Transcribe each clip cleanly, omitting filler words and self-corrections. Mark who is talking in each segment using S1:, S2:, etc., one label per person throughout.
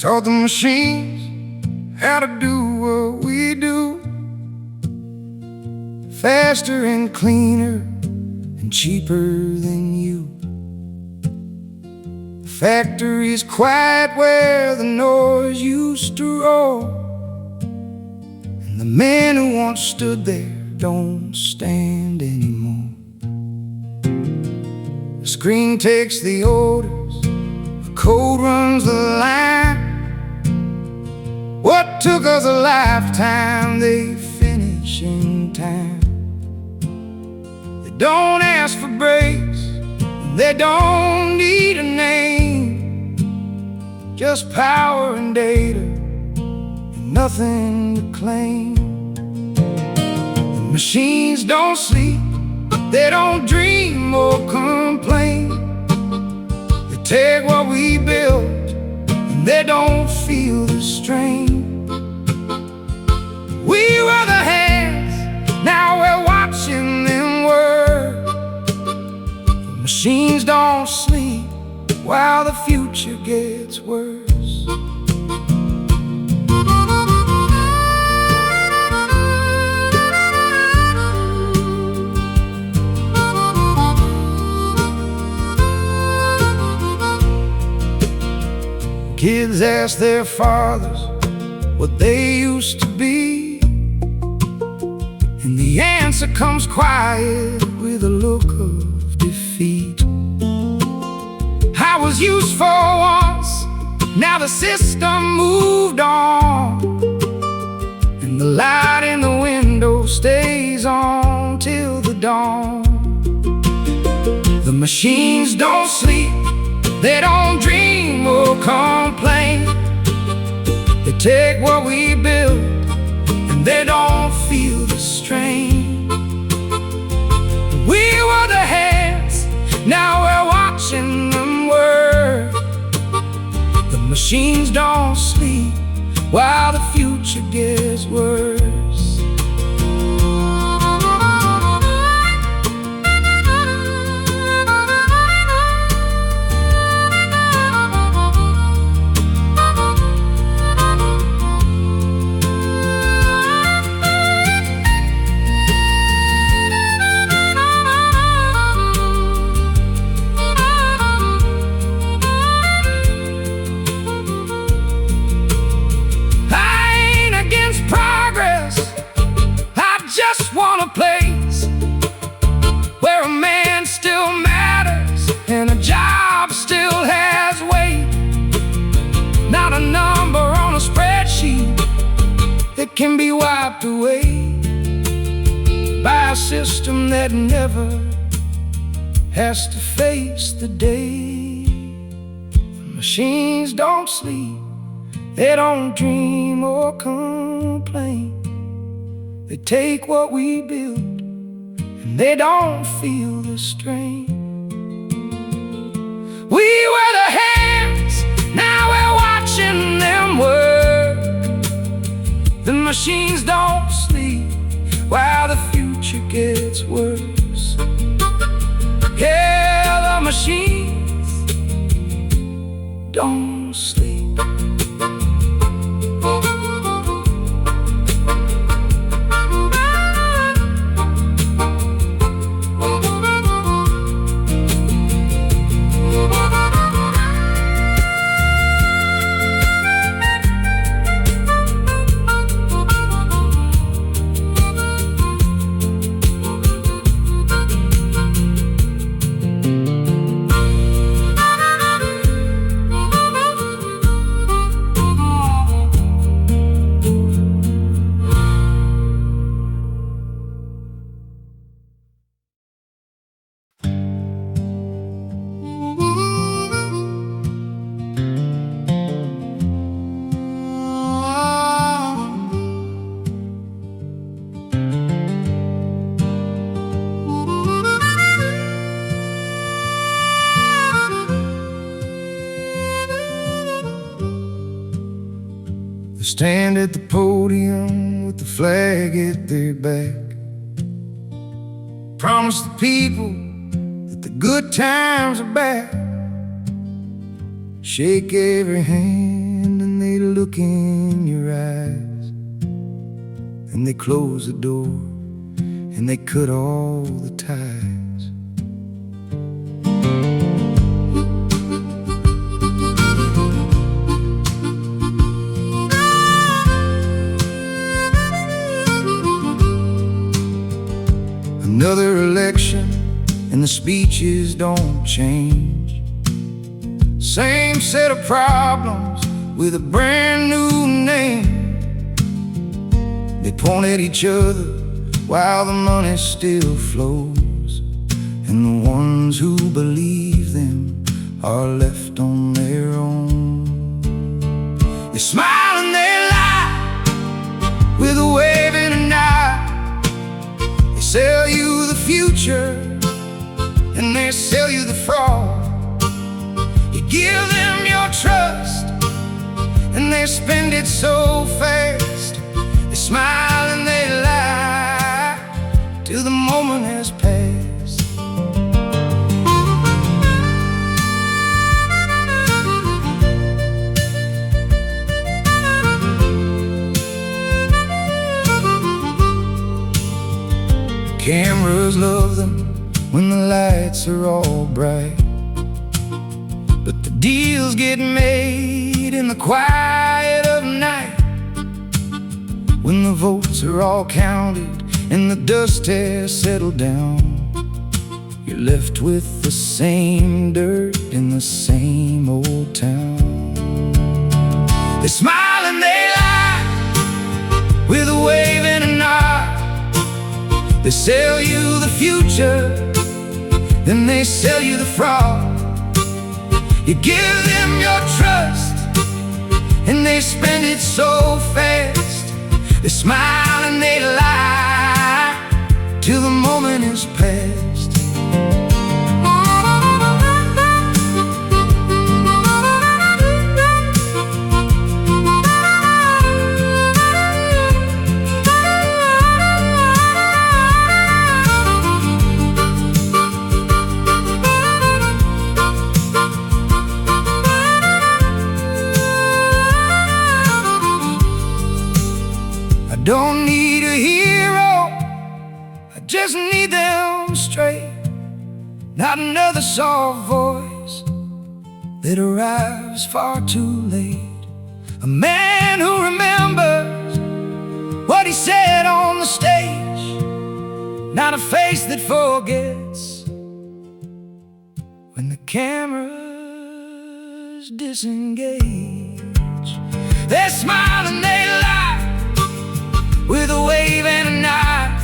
S1: Taught the machines how to do what we do, faster and cleaner and cheaper than you. The factory's quiet where the noise used to roar, and the man who once stood there don't stand anymore. The screen takes the orders, the code runs the line. What took us a lifetime, they finish in time. They don't ask for breaks, they don't need a name, just power and data and nothing to claim. The machines don't sleep, they don't dream or complain. They take what we build and they don't feel the strain. We were the hands, now we're watching them work. The machines don't sleep while the future gets worse. Kids ask their fathers what they used to be, and the answer comes quiet with a look of defeat. I was useful once, now the system moved on, and the light in the window stays on till the dawn. The machines don't sleep, they don't dream or complain. They take what we build and they don't feel the strain. We were the hands, now we're watching them work. The machines don't sleep while the future gets worse. Want a place where a man still matters and a job still has weight. Not a number on a spreadsheet that can be wiped away by a system that never has to face the day. The machines don't sleep, they don't dream or complain. They take what we build and they don't feel the strain. We were the hands, now we're watching them work. The machines don't sleep while the future gets worse. Yeah, the machines don't sleep. They stand at the podium with the flag at their back, promise the people that the good times are back, shake every hand and look in your eyes, and they close the door, and they cut all the ties. Another election, and the speeches don't change. Same set of problems with a brand new name. They point at each other while the money still flows, and the ones who believe them are left on their own. They smile and they lie with a wave and a nod. They sell you the future and they sell you the fraud. You give them your trust and they spend it so fast. They smile and they lie till the moment has passed. Cameras love them when the lights are all bright, but the deals get made in the quiet of night. When the votes are all counted and the dust has settled down, you're left with the same dirt in the same old town. They smile and they lie with a wave and a nod. They sell you the future, then they sell you the fraud. You give them your trust and they spend it so fast. They smile and they lie till the moment is past. I don't need a hero, I just need them straight. Not another soft voice that arrives far too late. A man who remembers what he said on the stage. Not a face that forgets when the cameras disengage. They smile and they lie with a wave and a nod.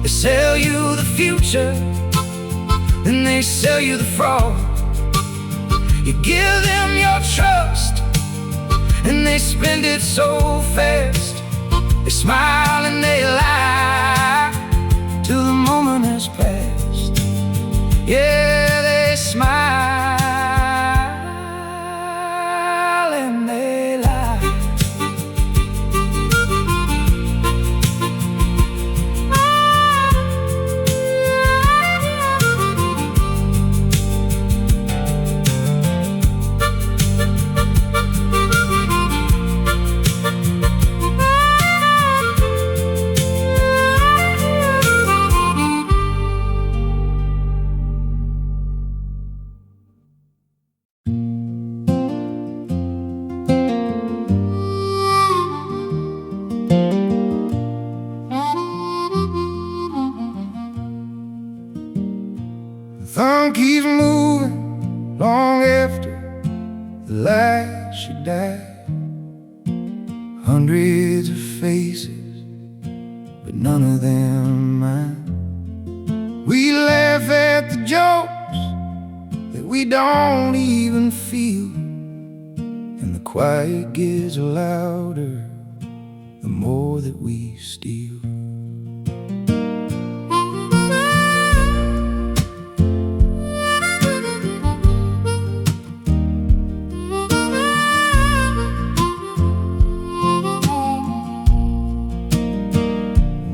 S1: They sell you the future, then they sell you the fraud. You give them your trust and they spend it so fast. They smile and they lie till the moment has passed. Yeah, they smile and they lie. The thumb keeps moving long after the light should die. Hundreds of faces, but none of them mine. We laugh at the jokes that we don't even feel, and the quiet gets louder the more that we steal.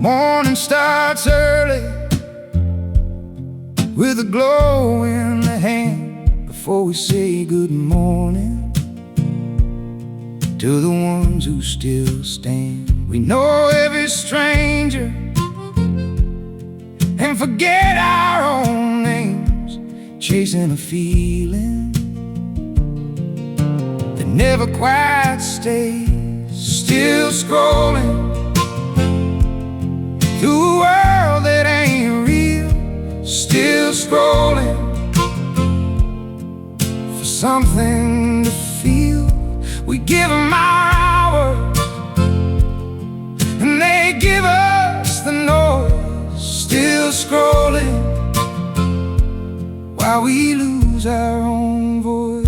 S1: Morning starts early with a glow in the hand before we say good morning. to the ones who still stand. We know every stranger and forget our own names, chasing a feeling that never quite stays. Still scrolling through a world that ain't real. Still scrolling for something to feel. We give them our hours and they give us the noise. Still scrolling while we lose our own voice.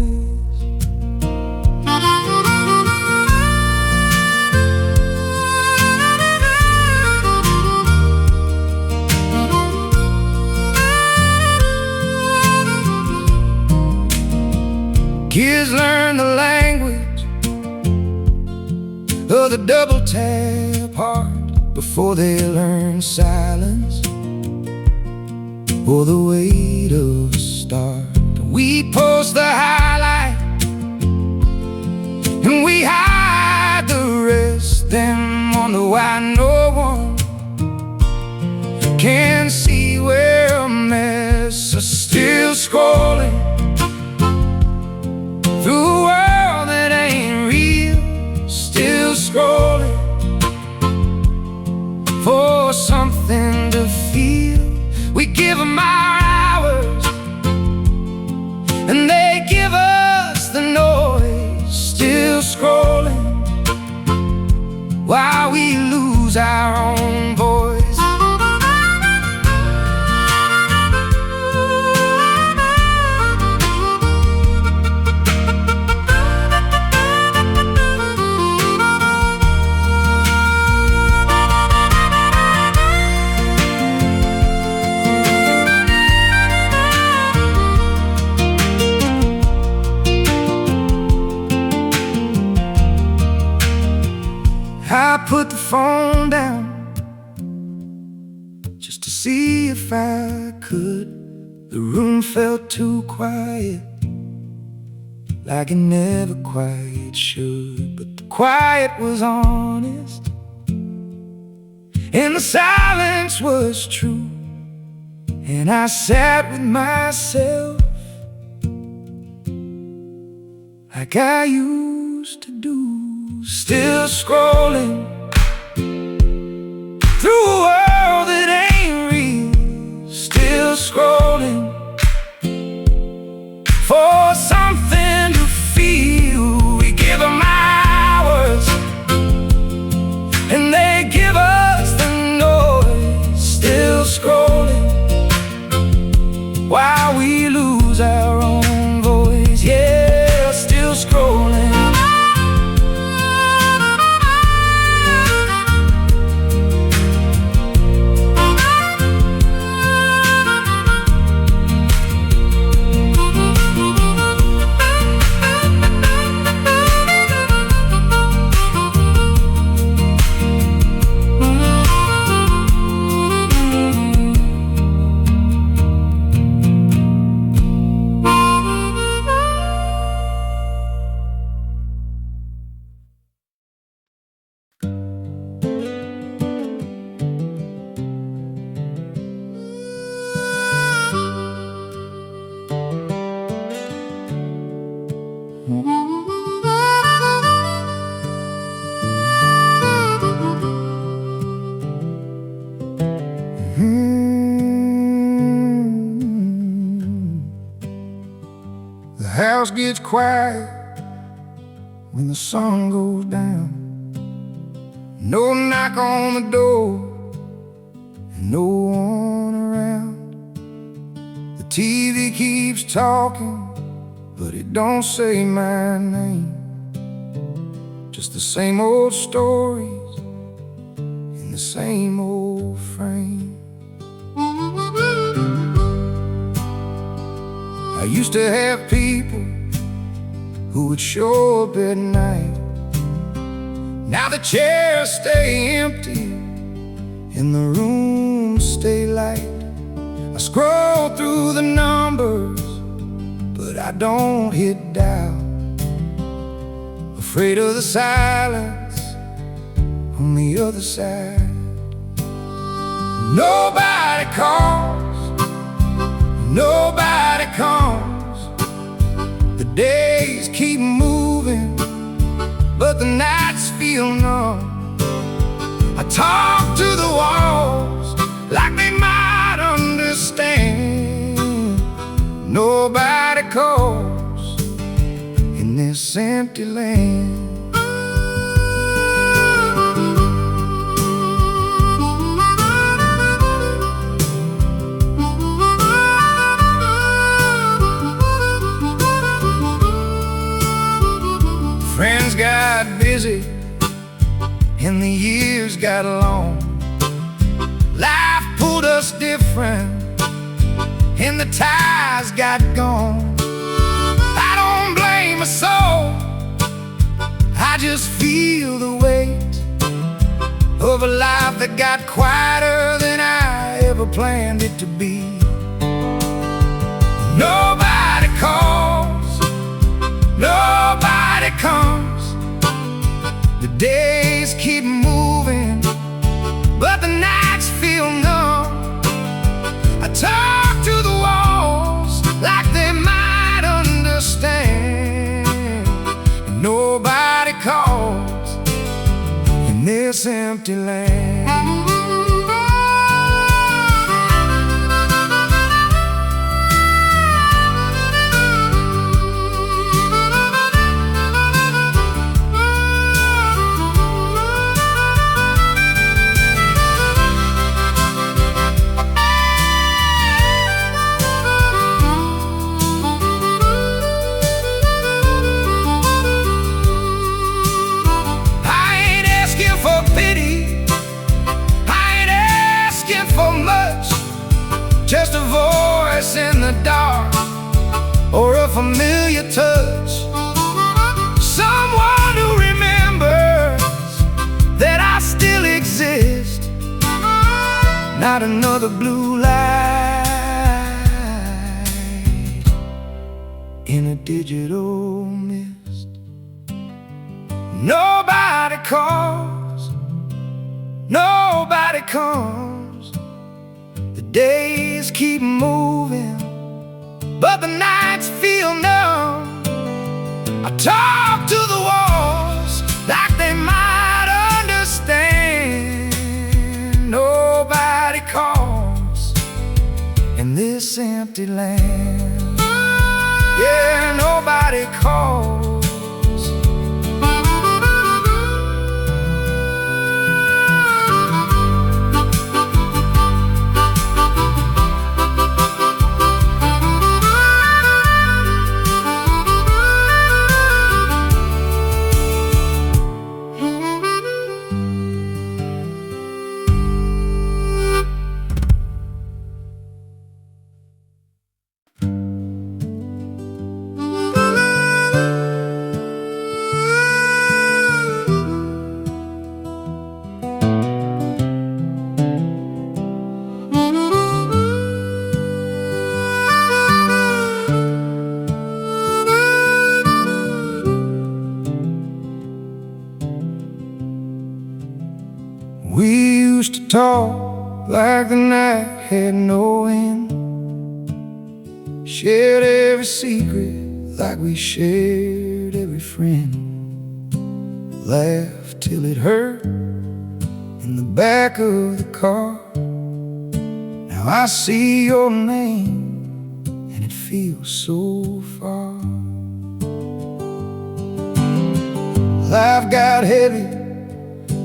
S1: Kids learn the language of the double tap heart before they learn silence or the weight of a start. We post the highlight and we hide the rest, then wonder why no one can see we're a mess. So still scrolling through a world that ain't real. Still scrolling for something to feel. We give them our hours and they give us the noise. Still scrolling while we lose our own voice. I put the phone down just to see if I could. The room felt too quiet, like it never quite should. But the quiet was honest and the silence was true. And I sat with myself like I used to do. Still scrolling through a world that ain't real. Still scrolling for something to feel. We give them hours and they give us the noise. Still scrolling while we lose our own voice. Yeah, still scrolling. The house gets quiet when the sun goes down. No knock on the door and no one around. The TV keeps talking, but it don't say my name. Just the same old stories in the same old frame. I used to have people who would show up at night. Now the chairs stay empty and the rooms stay light. I scroll through the numbers, but I don't hit dial. A afraid of the silence on the other side. Nobody calls, nobody comes. The days keep moving, but the nights feel numb. I talk to the walls like they might understand. Nobody calls in this empty land. Friends got busy and the years got long. Life pulled us different and the ties got gone. I don't blame a soul, I just feel the weight of a life that got quieter than I ever planned it to be. Nobody calls, nobody comes. The days keep moving, but the nights feel numb. I talk to the walls like they might understand. And nobody calls in this empty land. Just a voice in the dark, or a familiar touch, someone who remembers that I still exist. Not another blue light in a digital mist. Nobody calls, nobody comes. Days keep moving, but the nights feel numb. I talk to the walls like they might understand. Nobody calls in this empty land. Yeah, nobody calls. We used to talk like the night had no end, shared every secret like we shared every friend, laughed till it hurt in the back of the car. Now I see your name and it feels so far. Life got heavy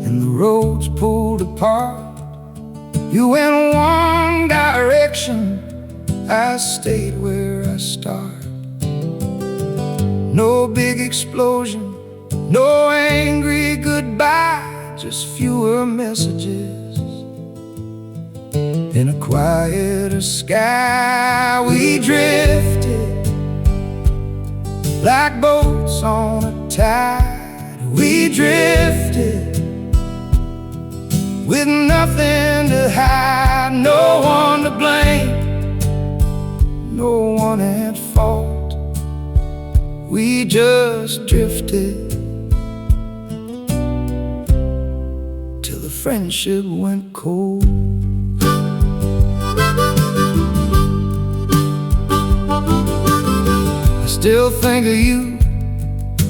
S1: and the roads pulled apart. You went one direction, I stayed where I started. No big explosion, no angry goodbye, just fewer messages in a quieter sky. We drifted like boats on a tide. We drifted with nothing to hide, no one to blame, no one at fault. We just drifted friendship went cold. I still think of you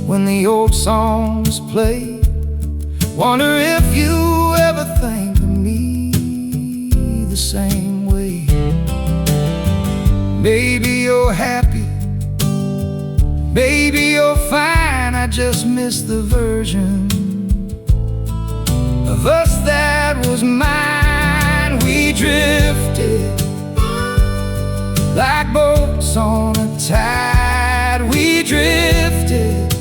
S1: when the old songs play. Wonder if you ever think of me the same way. Maybe you're happy, maybe you're fine. I just miss the version of us that was mine. We drifted like boats on a tide. We drifted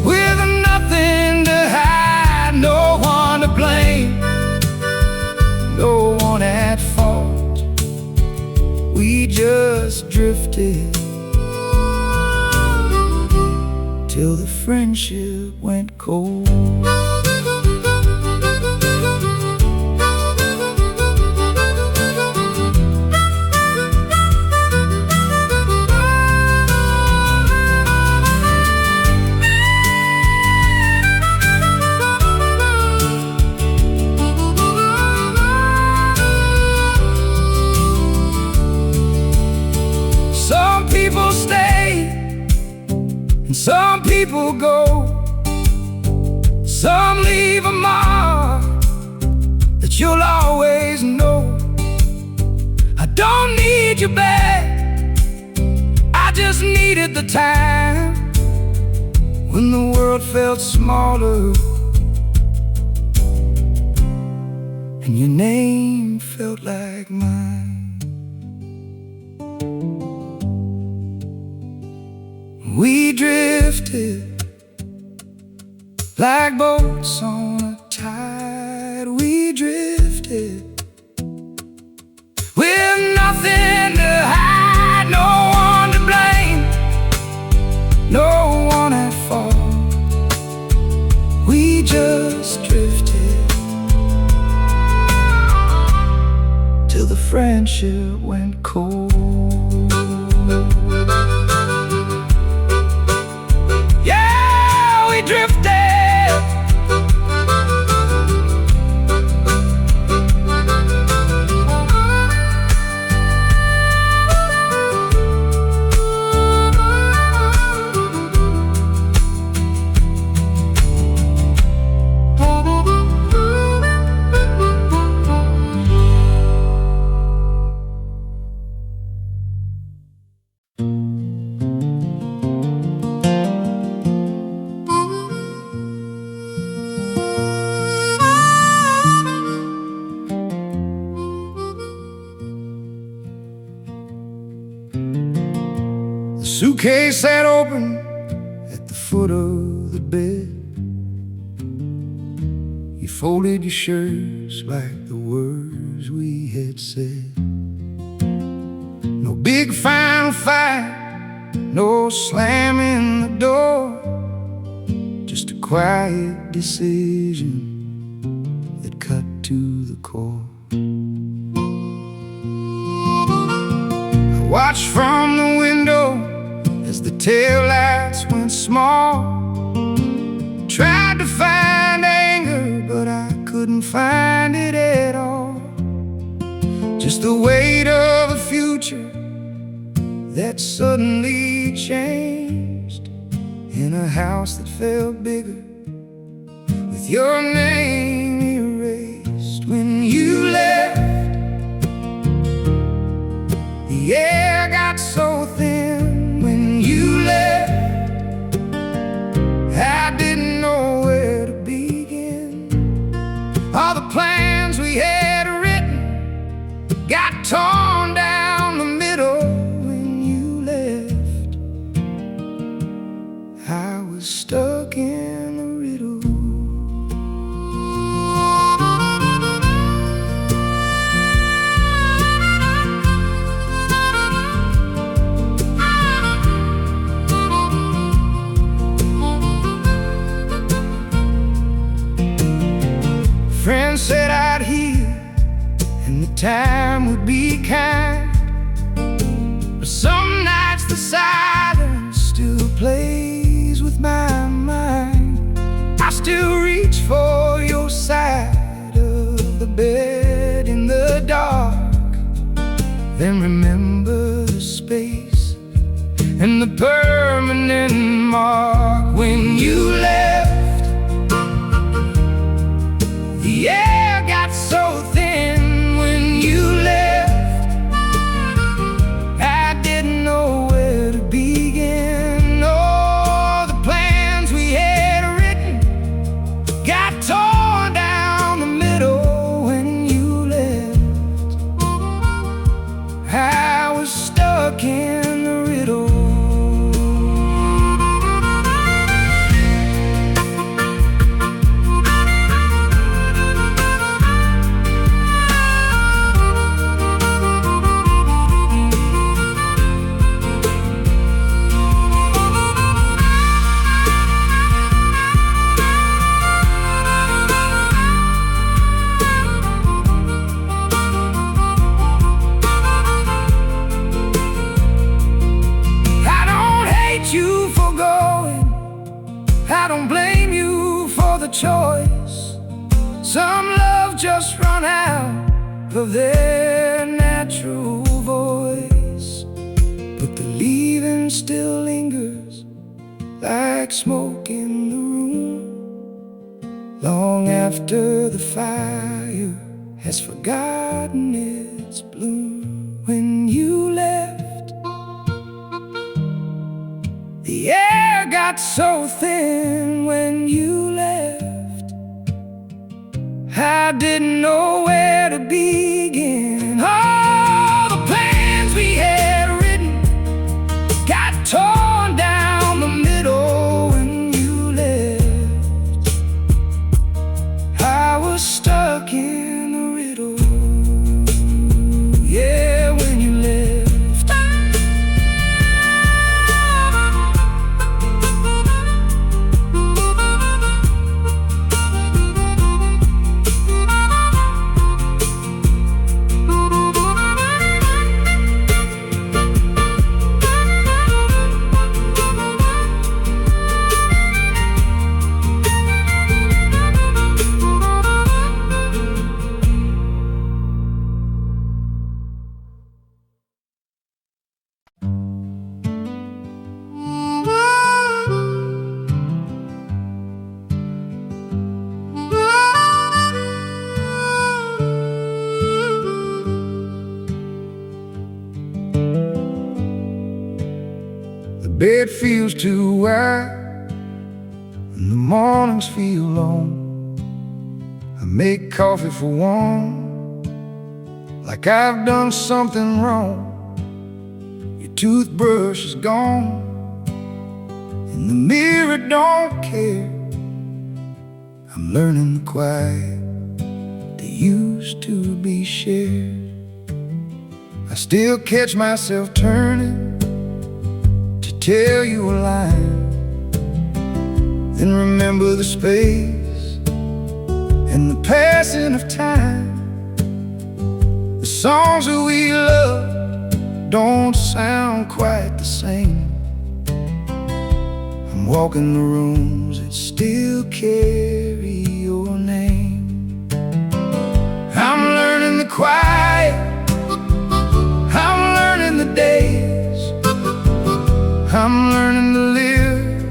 S1: with nothing to hide. No one to blame, no one at fault. We just drifted till the friendship went cold. People stay and some people go. Some leave a mark that you'll always know. I don't need you back, I just needed the time when the world felt smaller and your name felt like mine. We drifted like boats on a tide. We drifted with nothing to hide. No one to blame, no one at fault. We just drifted till the friendship went cold. Suitcase sat open at the foot of the bed. You folded your shirts like the words we had said. No big final fight, no slamming the door, just a quiet decision that cut to the core. I watched from the window as the taillights went small. Tried to find anger, but I couldn't find it at all. Just the weight of a future that suddenly changed in a house that felt bigger with your name erased. When you left, the air got so thin. When you left, I didn't know where to begin. All the plans we had written got torn down the middle. When you left, I was stuck in a riddle. Friends said I'd heal and the time would be kind, but some nights the silence still plays with my mind. I still reach for your side Then remember the space and the permanent mark when you left. The air got so thin when you left. I didn't know where to begin. Oh, the plans we had written got torn down the middle when you left. I was stuck in the riddle. You for going, I don't blame you for the choice. Some love just run out of their natural voice, but the leaving still lingers like smoke in the room, long after the fire has forgotten its bloom. When you left, the air got so thin when you left. I didn't know where to begin. All the plans we had written got torn down the middle when you left. I was stuck in the riddle. Yeah, when you left. The bed feels too wide and the mornings feel long. I make coffee for one, like I've done something wrong. Your toothbrush is gone and the mirror don't care. I'm learning the quiet that used to be shared. I still catch myself turning tell you a line, then remember the space and the passing of time. The songs that we loved don't sound quite the same. I'm walking the rooms that still carry your name. I'm learning the quiet, I'm learning the days, I'm learning to live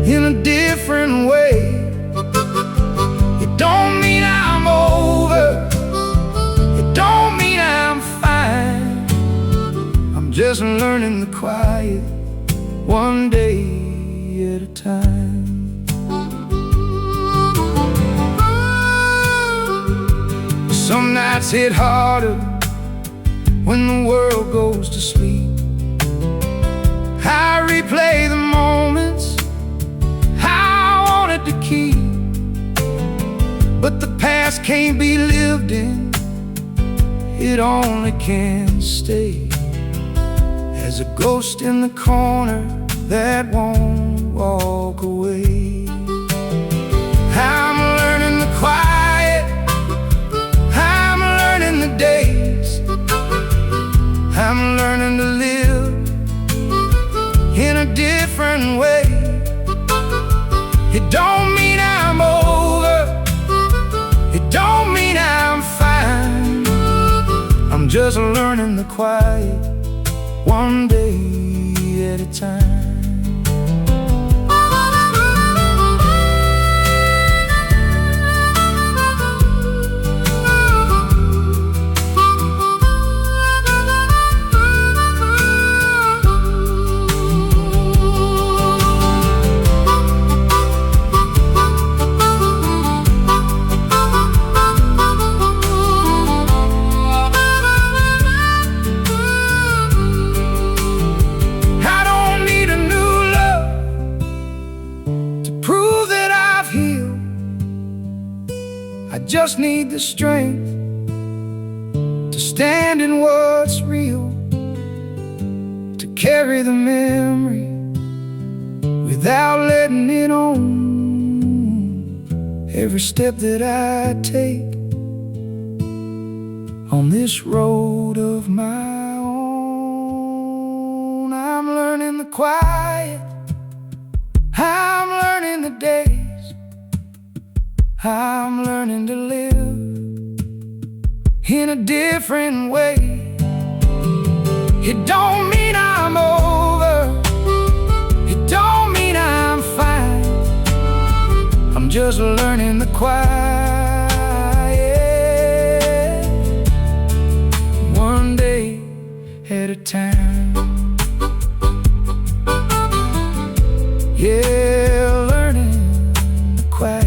S1: in a different way. It don't mean I'm over, it don't mean I'm fine. I'm just learning the quiet, one day at a time. Some nights hit harder when the world goes to sleep. I replay the moments I wanted to keep, but the past can't be lived in, it only can stay as a ghost in the corner that won't walk away. I'm learning the quiet, I'm learning the days, I'm learning to live in a different way. It don't mean I'm over, it don't mean I'm fine. I'm just just learning the quiet, one day at a time. I just need the strength to stand in what's real, to carry the memory without letting it on. Every step that I take on this road of my own, I'm learning the quiet, I'm learning the days, I'm learning to live in a different way. It don't mean I'm over, it don't mean I'm fine, I'm just learning the quiet, one day at a time. Yeah, learning the quiet.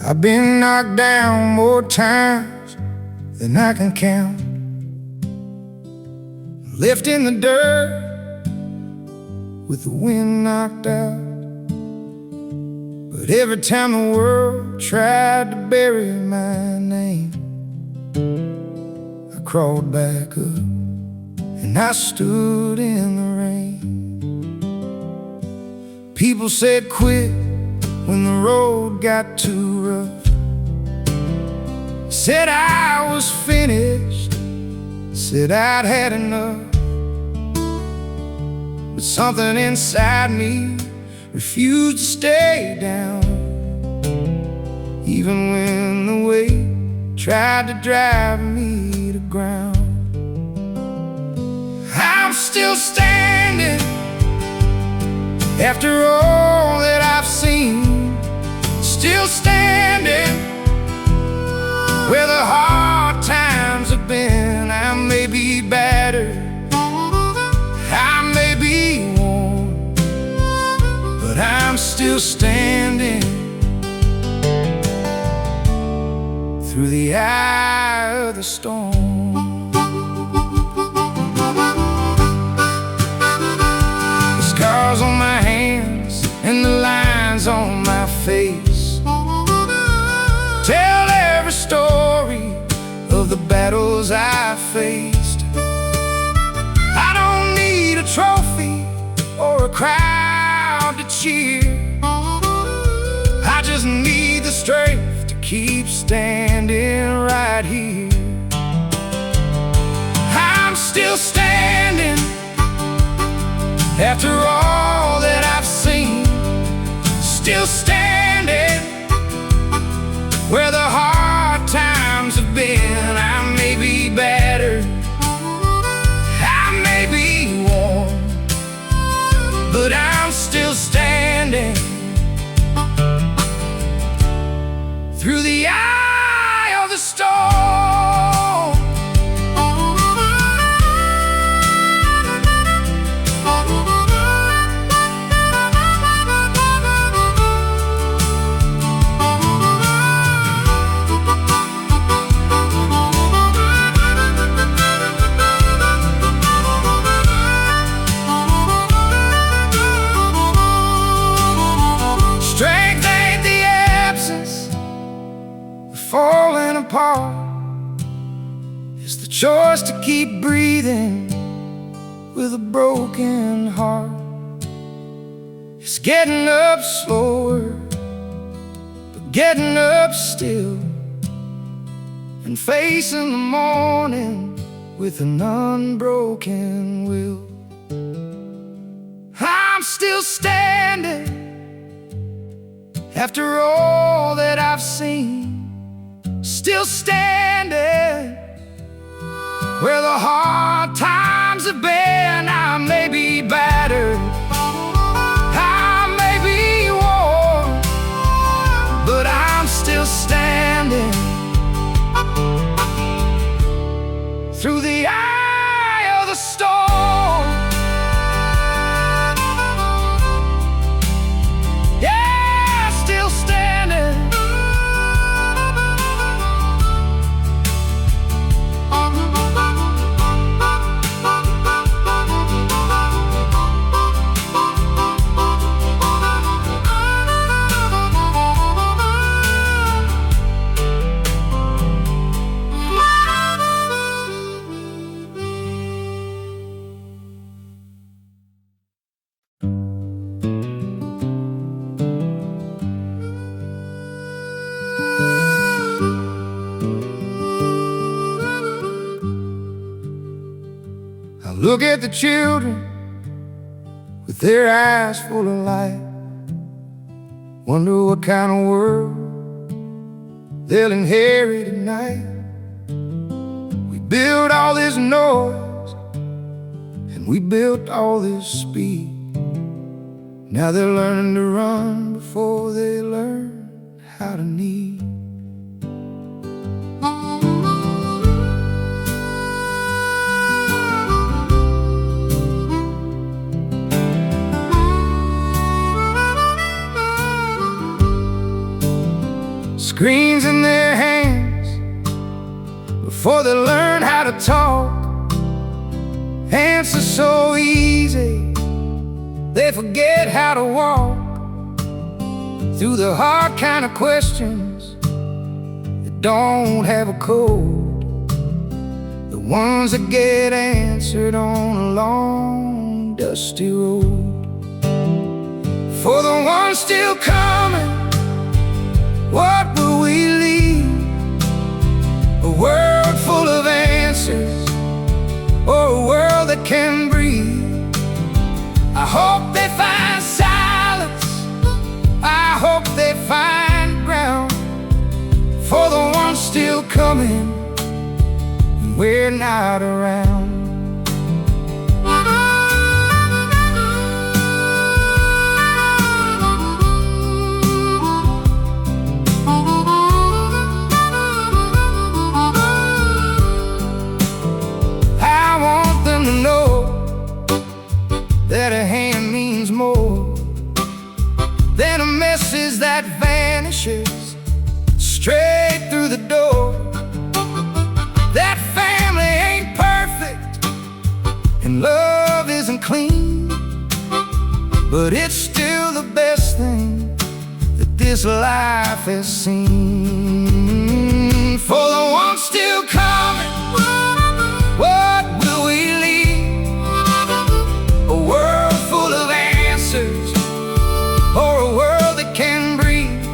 S1: I've been knocked down more times than I can count, left in the dirt with the wind knocked out. But every time the world tried to bury my name, I crawled back up and I stood in the rain. People said quit when the road got too rough, said I was finished, said I'd had enough. But something inside me refused to stay down, even when the weight tried to drive me to ground. I'm still standing after all that I've seen, still standing where the hard times have been. I may be battered, I may be worn, but I'm still standing through the eye of the storm. The scars on my hands and the lines on my face tell every story of the battles I faced. I don't need a trophy or a crowd to cheer, I just need the strength to keep standing right here. I'm still standing after all that I've seen, still standing where the hard times have been. I may be battered, I may be worn, but I'm still standing through the eye of the storm. falling apart. It's the choice to keep breathing with a broken heart. It's getting up slower, but getting up still, and facing the morning with an unbroken will. I'm still standing after all that I've seen, still standing where the hard times have been. I may be battered, I may be worn, but I'm still standing through the eye of the storm. Look at the children with their eyes full of light. Wonder what kind of world they'll inherit at night. We built all this noise and we built all this speed. Now they're learning to run before they learn how to kneel. Screens in their hands before they learn how to talk. Answers so easy, they forget how to walk through the hard kind of questions that don't have a code, the ones that get answered on a long dusty road. For the ones still coming, what will we leave? A world full of answers, or a world that can breathe? I hope they find silence, I hope they find ground. For the ones still coming when we're not around. That a hand means more than a message that vanishes straight through the door. That family ain't perfect and love isn't clean, but it's still the best thing that this life has seen. For the ones still coming, what will we leave? A world full of answers, or a world that can breathe?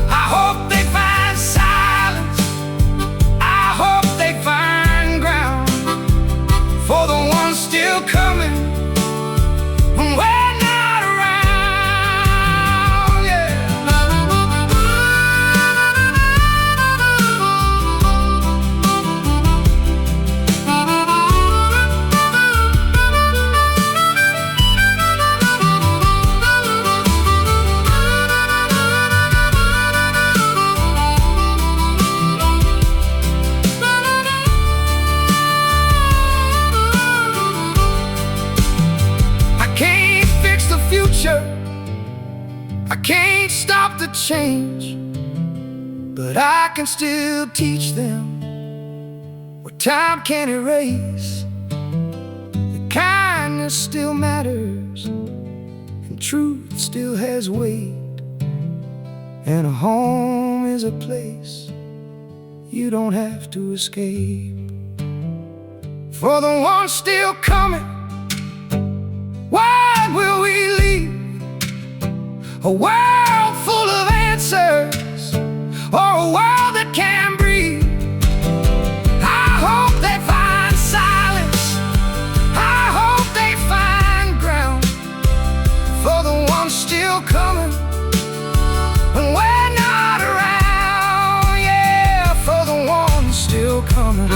S1: I hope they find silence, I hope they find ground. For the ones still coming when we're not around, yeah. I can't stop the change, but I can still teach them what time can't erase. The kindness still matters, and truth still has weight, and a home is a place you don't have to escape. For the one still coming, why will we leave a world full of answers, or a world that can breathe? I hope they find silence, I hope they find ground, for the one still coming when we're not around. Yeah, for the one still coming.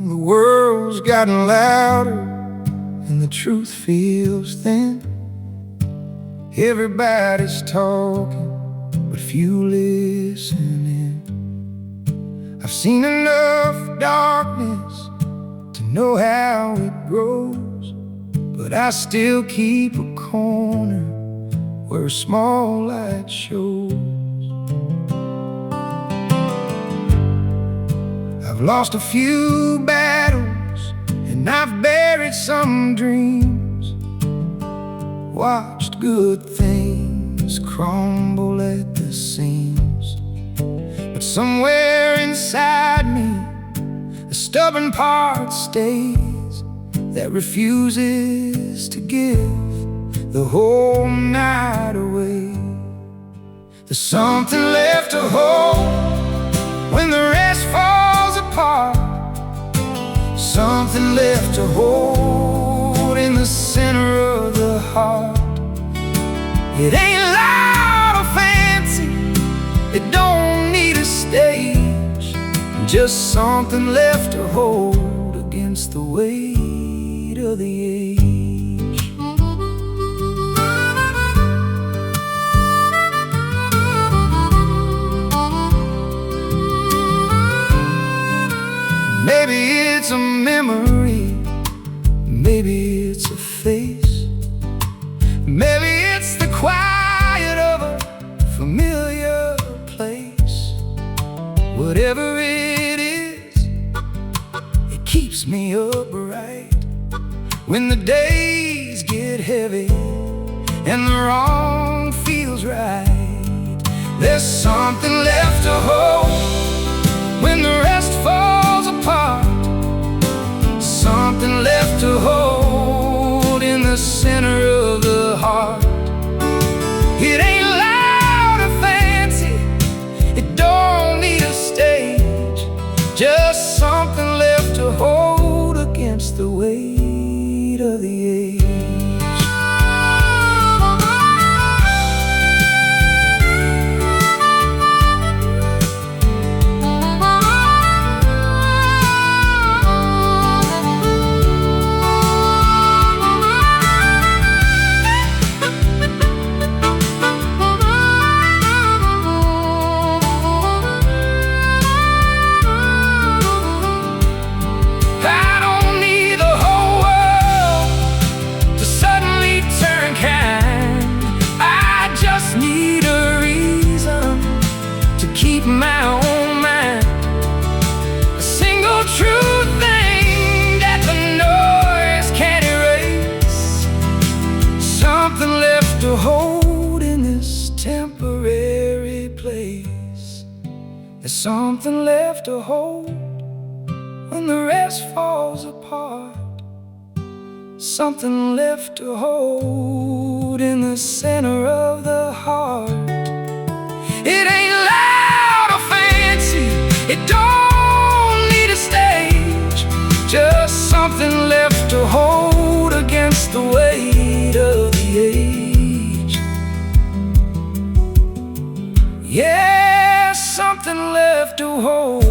S1: The world's gotten louder and the truth feels thin. Everybody's talking, but few listening. I've seen enough darkness to know how it grows, but I still keep a corner where a small light shows. I've lost a few battles and I've buried some dreams, watched good things crumble at the seams. But somewhere inside me, a stubborn part stays that refuses to give the whole night away. There's something left to hold when the rest falls apart, something left to hold in the center of the heart. It ain't loud or fancy, it don't need a stage, just something left to hold against the weight of the age. Maybe it's a memory, maybe it's a face, maybe it's the quiet of a familiar place. Whatever it is, it keeps me upright when the days get heavy and the wrong feels right. There's something left to hold when the rest falls apart, something left to hold in the center of the heart. It ain't loud or fancy, it don't need a stage, just something left to hold against the weight of the age. My own mind, a single true thing that the noise can't erase. Something left to hold in this temporary place. There's something left to hold when the rest falls apart, something left to hold in the center of the heart. It ain't loud or fancy, it don't need a stage, just something left to hold against the weight something left to hold.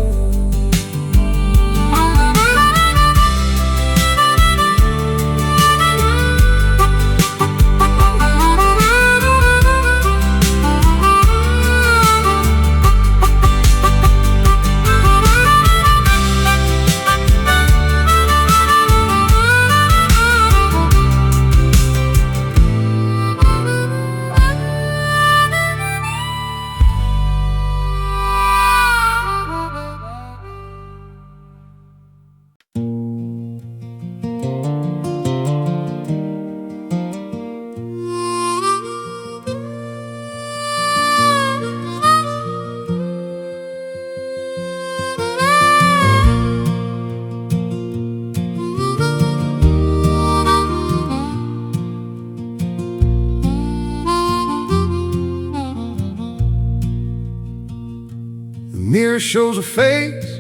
S1: The mirror shows a face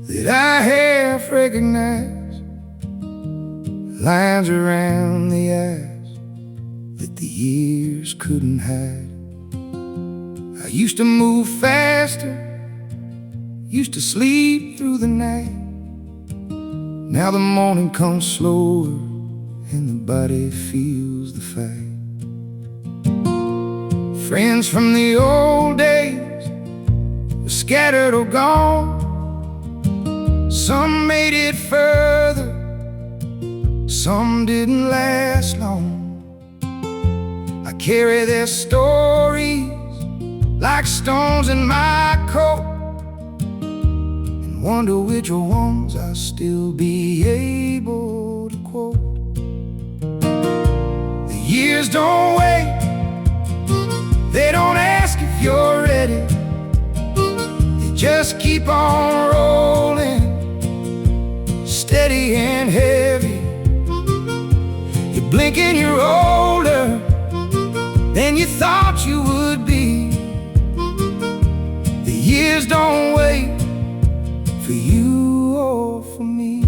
S1: that I half recognize, lines around the eyes that the years couldn't hide. I used to move faster, used to sleep through the night. Now the morning comes slower and the body feels the fight. Friends from the old days were scattered or gone. Some made it further, some didn't last long. I carry their stories like stones in my coat, and wonder which ones I'll still be able to quote. The years don't wait, they don't ask if you're ready. They just keep on rolling, steady and heavy. You blink and you're older than you thought you would be. The years don't wait for you or for me.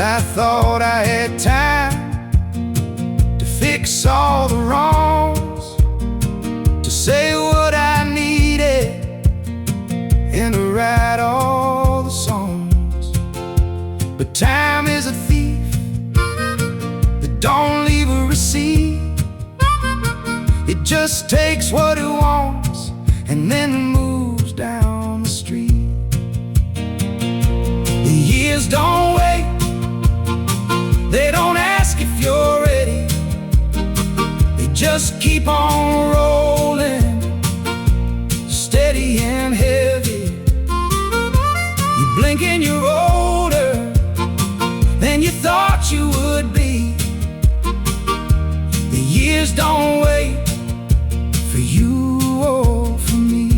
S1: I thought I had time to fix all the wrongs, to say what I needed, and to write all the songs. But time is a thief that don't leave a receipt. It just takes what it wants and then moves down the street. The years don't wait, they don't ask if you're ready. They just keep on rolling, steady and heavy. You blink and you're older than you thought you would be. The years don't wait for you or for me.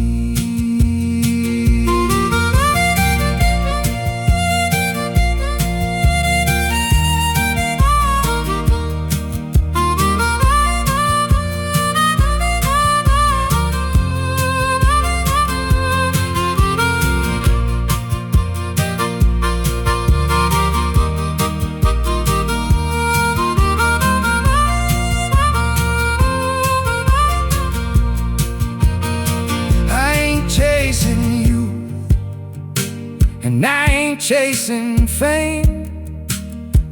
S1: And I ain't chasing fame,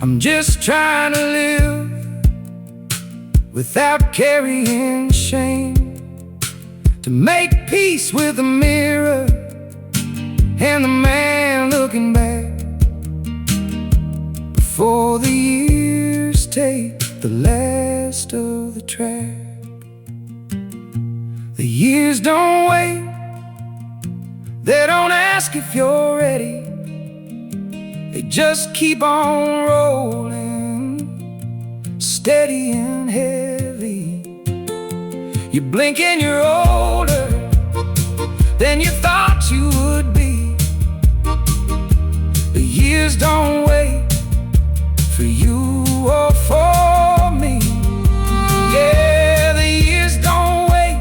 S1: I'm just trying to live without carrying shame, to make peace with the mirror and the man looking back, before the years take the last of the track. The years don't wait, they don't ask if you're ready. They just keep on rolling, steady and heavy. You blink and you're older than you thought you would be. The years don't wait for you or for me. Yeah, the years don't wait.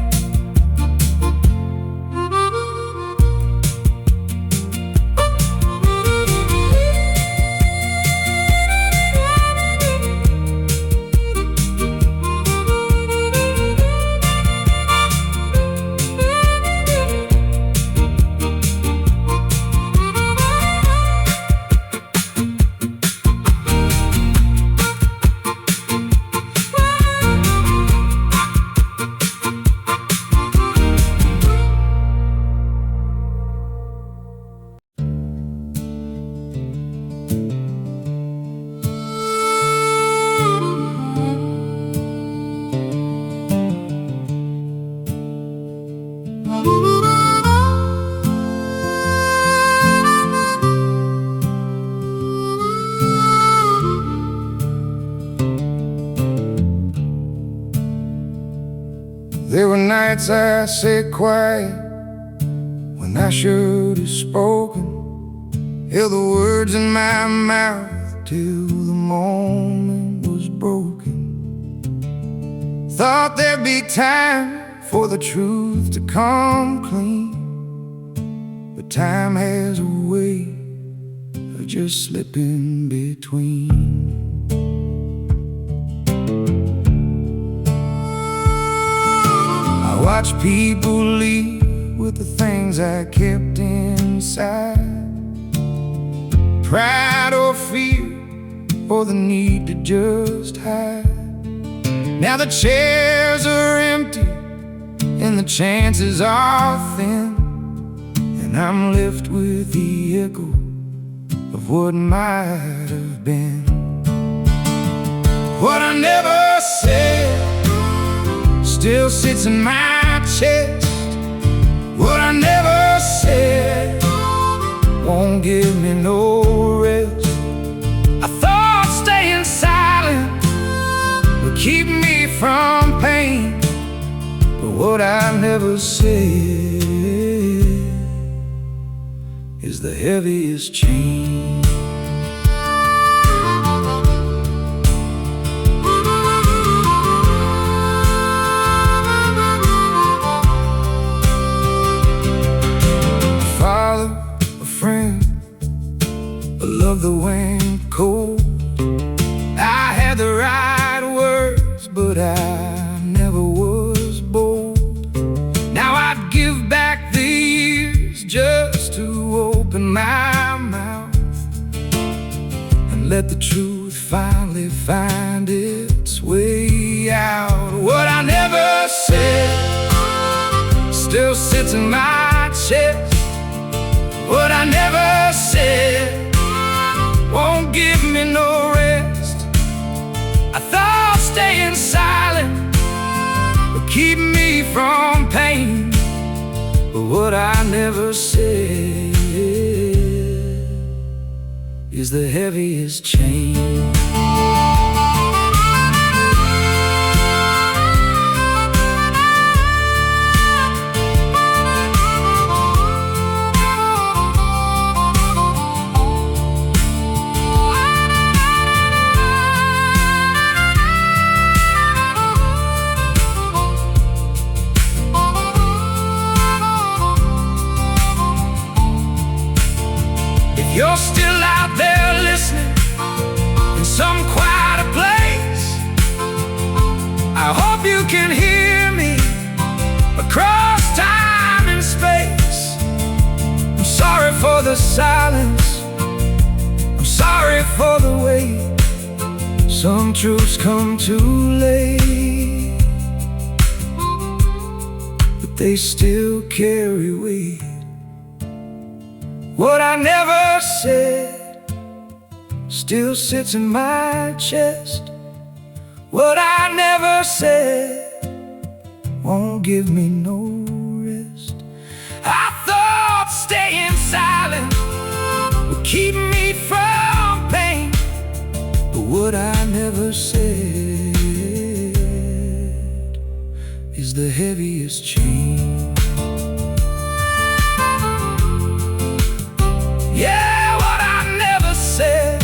S1: There were nights I sat quiet when I should have spoken, held the words in my mouth till the moment was broken. Thought there'd be time for the truth to come clean, but time has a way of just slipping between. I watch people leave with the things I kept inside, pride or fear, or the need to just hide. Now the chairs are empty and the chances are thin, and I'm left with the echo of what might have been. What I never said still sits in my chest. What I never said won't give me no rest. I thought staying silent would keep me from pain, but what I never said is the heaviest chain. Love that went cold. I had the right words, but I never was bold. Now I'd give back the years just to open my mouth and let the truth finally find its way out. What I never said still sits in my chest. What I never said won't give me no rest. I thought staying silent would keep me from pain, but what I never said is the heaviest chain. You're still out there listening in some quiet place. I hope you can hear me across time and space. I'm sorry for the silence, I'm sorry for the wait. Some truths come too late, but they still carry weight. What I never said still sits in my chest. What I never said won't give me no rest. I thought staying silent would keep me from pain, but what I never said is the heaviest chain. Yeah, what I never said.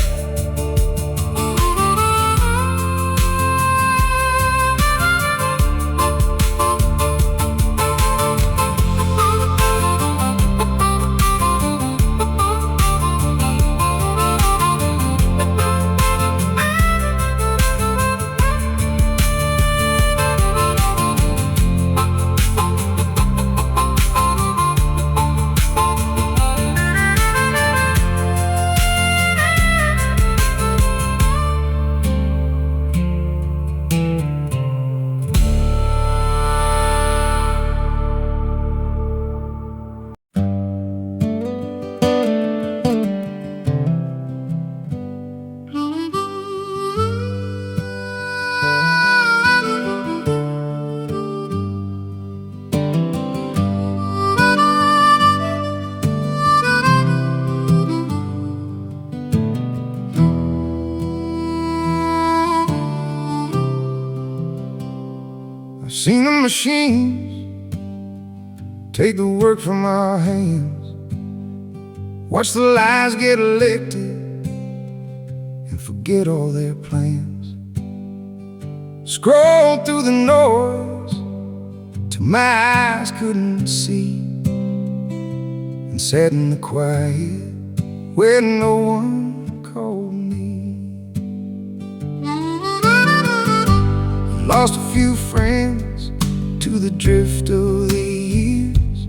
S1: I've seen the machines take the work from our hands, watch the lies get elected and forget all their plans. Scroll through the noise till my eyes couldn't see, and sat in the quiet where no one called me. Lost a few friends to the drift of the years,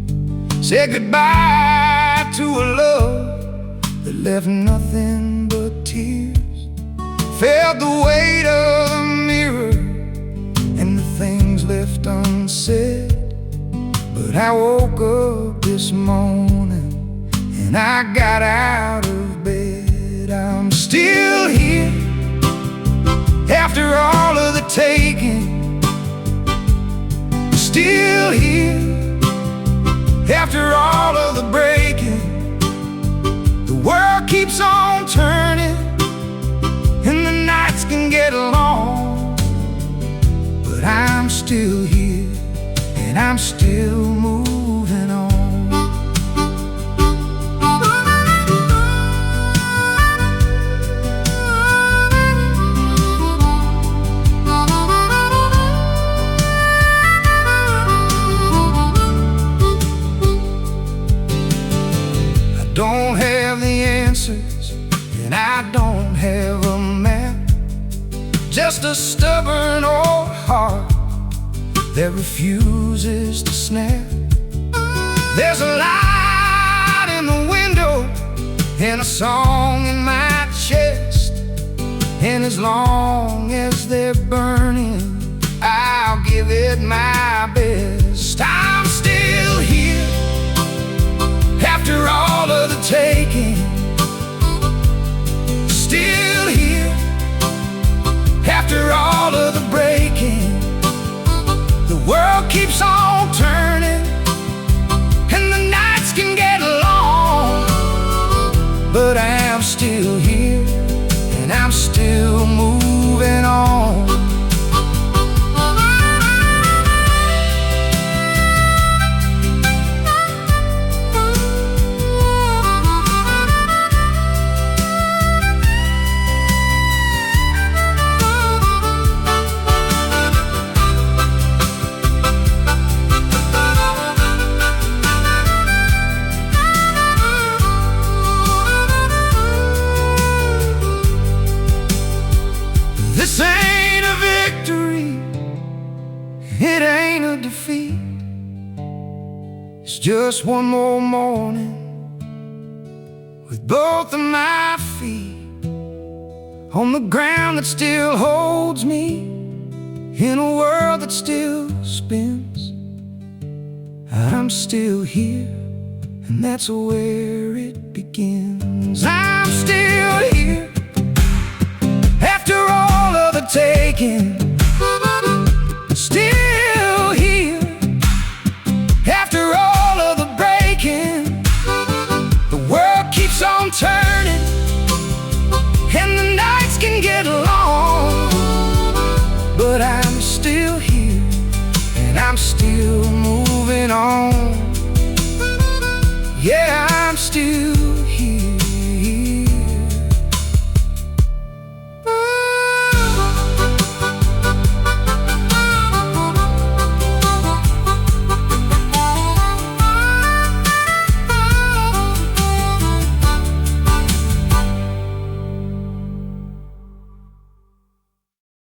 S1: said goodbye to a love that left nothing but tears. Felt the weight of the mirror and the things left unsaid. But I woke up this morning and I got out of bed. I'm still here after all of the taking, still here after all of the breaking. The world keeps on turning and the nights can get long, but I'm still here and I'm still moving on. Don't have the answers and I don't have a map, just a stubborn old heart that refuses to snap. There's a light in the window and a song in my chest, and as long as they're burning, I'll give it my best. I'm still here after all of the taking, still here after all of the breaking. The world keeps on turning and the nights can get long, but I'm still here and I'm still moving on. This ain't a victory, it ain't a defeat. It's just one more morning with both of my feet on the ground that still holds me, in a world that still spins. I'm still here, and that's where it begins. I'm still here after all of the taking, still here after all of the breaking. The world keeps on turning and the nights can get long, but I'm still here and I'm still moving on. Yeah, I'm still